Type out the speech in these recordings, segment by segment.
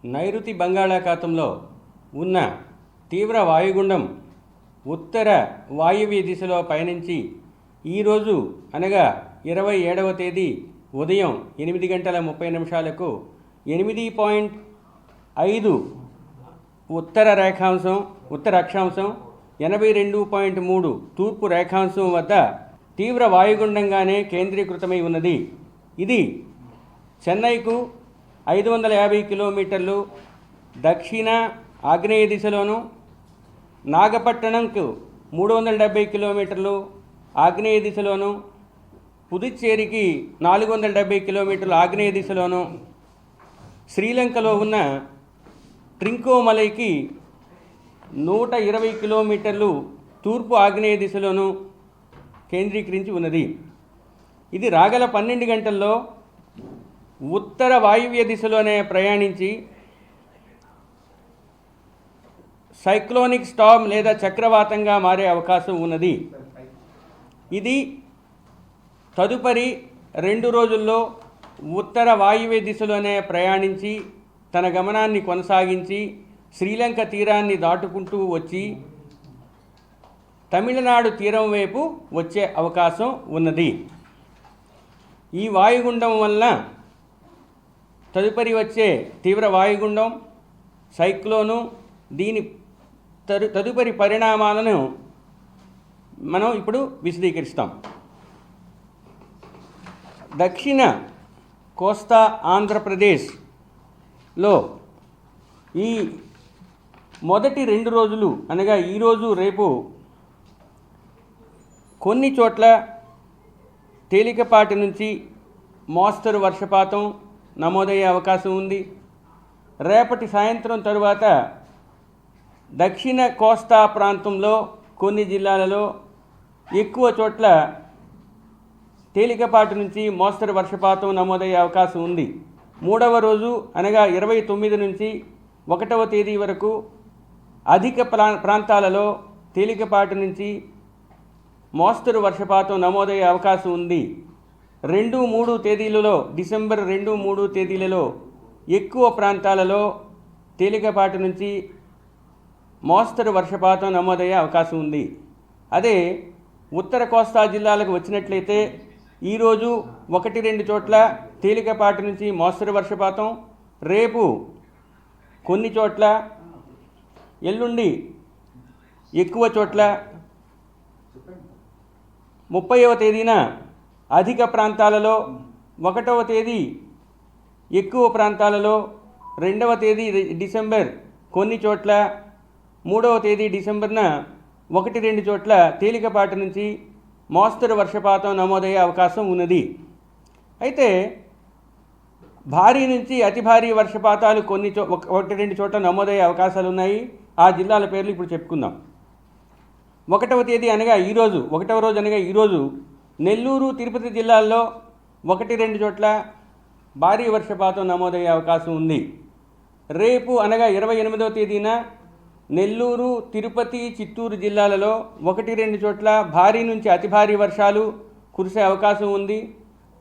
నైరుతి బంగాళాఖాతంలో ఉన్న తీవ్ర వాయుగుండం ఉత్తర వాయువ్య దిశలో పయనించి ఈరోజు అనగా 27వ తేదీ ఉదయం 8:30 8.5 ఉత్తర అక్షాంశం 82.3 తూర్పు రేఖాంశం వద్ద తీవ్ర వాయుగుండంగానే కేంద్రీకృతమై ఉన్నది. ఇది చెన్నైకు 550 కిలోమీటర్లు దక్షిణ ఆగ్నేయ దిశలోను, నాగపట్టణంకు 370 కిలోమీటర్లు ఆగ్నేయ దిశలోను, పుదుచ్చేరికి 470 కిలోమీటర్లు ఆగ్నేయ దిశలోను, శ్రీలంకలో ఉన్న ట్రింకోమలైకి 120 కిలోమీటర్లు తూర్పు ఆగ్నేయ దిశలోను కేంద్రీకరించి ఉన్నది. ఇది రాగల 12 గంటల్లో ఉత్తర వాయువ్య దిశలోనే ప్రయాణించి సైక్లోనిక్ స్టార్మ్ లేదా చక్రవాతంగా మారే అవకాశం ఉన్నది. ఇది తదుపరి 2 రోజుల్లో ఉత్తర వాయువ్య దిశలోనే ప్రయాణించి తన గమనాన్ని కొనసాగించి శ్రీలంక తీరాన్ని దాటుకుంటూ వచ్చి తమిళనాడు తీరం వైపు వచ్చే అవకాశం ఉన్నది. ఈ వాయుగుండం వలన తదుపరి వచ్చే తీవ్ర వాయుగుండం సైక్లోను దీని తదుపరి పరిణామాలను మనం ఇప్పుడు విశదీకరిస్తాం. దక్షిణ కోస్తా ఆంధ్రప్రదేశ్లో ఈ మొదటి 2 రోజులు అనగా ఈరోజు రేపు కొన్ని చోట్ల తేలికపాటి నుంచి మోస్తరు వర్షపాతం నమోదయ్యే అవకాశం ఉంది. రేపటి సాయంత్రం తరువాత దక్షిణ కోస్తా ప్రాంతంలో కొన్ని జిల్లాలలో ఎక్కువ చోట్ల తేలికపాటి నుంచి మోస్తరు వర్షపాతం నమోదయ్యే అవకాశం ఉంది. 3వ రోజు అనగా 29 నుంచి 1వ తేదీ వరకు అధిక ప్రాంతాలలో తేలికపాటి నుంచి మోస్తరు వర్షపాతం నమోదయ్యే అవకాశం ఉంది. 2-3 తేదీలలో డిసెంబర్ 2-3 తేదీలలో ఎక్కువ ప్రాంతాలలో తేలికపాటి నుంచి మోస్తరు వర్షపాతం నమోదయ్యే అవకాశం ఉంది. అదే ఉత్తర కోస్తా జిల్లాలకు వచ్చినట్లయితే ఈరోజు 1-2 చోట్ల తేలికపాటి నుంచి మోస్తరు వర్షపాతం, రేపు కొన్ని చోట్ల, ఎల్లుండి ఎక్కువ చోట్ల, 30వ తేదీన అధిక ప్రాంతాలలో, 1వ తేదీ ఎక్కువ ప్రాంతాలలో, 2వ తేదీ డిసెంబర్ కొన్ని చోట్ల, 3వ తేదీ డిసెంబర్న 1-2 చోట్ల తేలికపాటి నుంచి మోస్తరు వర్షపాతం నమోదయ్యే అవకాశం ఉన్నది. అయితే భారీ నుంచి అతి భారీ వర్షపాతాలు 1-2 చోట్ల నమోదయ్యే అవకాశాలు ఉన్నాయి. ఆ జిల్లాల పేర్లు ఇప్పుడు చెప్పుకుందాం. 1వ తేదీ అనగా ఈరోజు, 1వ రోజు అనగా ఈరోజు నెల్లూరు, తిరుపతి జిల్లాల్లో 1-2 చోట్ల భారీ వర్షపాతం నమోదయ్యే అవకాశం ఉంది. రేపు అనగా 28వ తేదీన నెల్లూరు, తిరుపతి, చిత్తూరు జిల్లాలలో 1-2 చోట్ల భారీ నుంచి అతి భారీ వర్షాలు కురిసే అవకాశం ఉంది.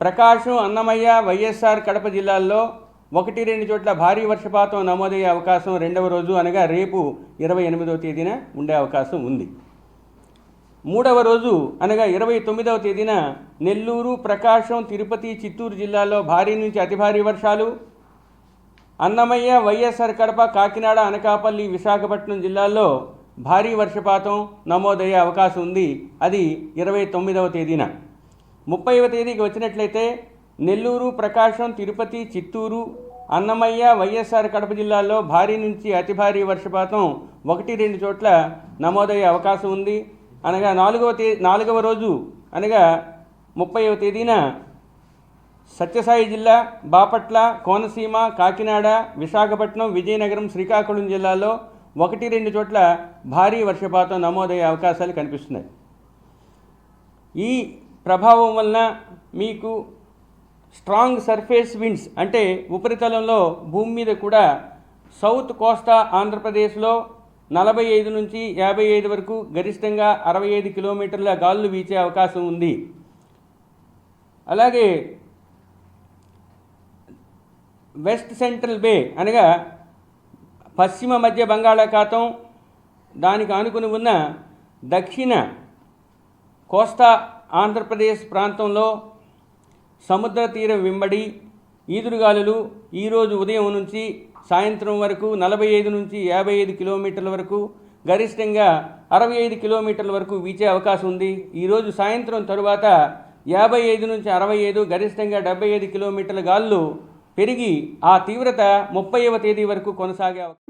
ప్రకాశం, అన్నమయ్య, వైఎస్ఆర్ కడప జిల్లాల్లో 1-2 చోట్ల భారీ వర్షపాతం నమోదయ్యే అవకాశం 2వ రోజు అనగా రేపు 28వ తేదీన ఉండే అవకాశం ఉంది. 3వ రోజు అనగా 29వ తేదీన నెల్లూరు, ప్రకాశం, తిరుపతి, చిత్తూరు జిల్లాల్లో భారీ నుంచి అతి భారీ వర్షాలు, అన్నమయ్య, వైఎస్ఆర్ కడప, కాకినాడ, అనకాపల్లి, విశాఖపట్నం జిల్లాల్లో భారీ వర్షపాతం నమోదయ్యే అవకాశం ఉంది. అది 29వ తేదీన. 30వ తేదీకి వచ్చినట్లయితే నెల్లూరు, ప్రకాశం, తిరుపతి, చిత్తూరు, అన్నమయ్య, వైఎస్ఆర్ కడప జిల్లాల్లో భారీ నుంచి అతి భారీ వర్షపాతం 1-2 చోట్ల నమోదయ్యే అవకాశం ఉంది. అనగా 4వ రోజు అనగా 30వ తేదీన సత్యసాయి జిల్లా, బాపట్ల, కోనసీమ, కాకినాడ, విశాఖపట్నం, విజయనగరం, శ్రీకాకుళం జిల్లాల్లో 1-2 చోట్ల భారీ వర్షపాతం నమోదయ్యే అవకాశాలు కనిపిస్తున్నాయి. ఈ ప్రభావం వలన మీకు స్ట్రాంగ్ సర్ఫేస్ విండ్స్ అంటే ఉపరితలంలో భూమి మీద కూడా సౌత్ కోస్తా ఆంధ్రప్రదేశ్లో 45 నుంచి 55 వరకు, గరిష్టంగా 65 కిలోమీటర్ల గాలులు వీచే అవకాశం ఉంది. అలాగే వెస్ట్ సెంట్రల్ బే అనగా పశ్చిమ మధ్య బంగాళాఖాతం, దానికి ఆనుకుని ఉన్న దక్షిణ కోస్తా ఆంధ్రప్రదేశ్ ప్రాంతంలో సముద్ర తీరం వెంబడి ఈదురుగాలులు ఈరోజు ఉదయం నుంచి సాయంత్రం వరకు 45 నుంచి 55 కిలోమీటర్ల వరకు, గరిష్టంగా 65 కిలోమీటర్ల వరకు వీచే అవకాశం ఉంది. ఈరోజు సాయంత్రం తరువాత 55 నుంచి 65, గరిష్టంగా 75 కిలోమీటర్ల గాలులు పెరిగి ఆ తీవ్రత 30వ తేదీ వరకు కొనసాగే అవకాశం.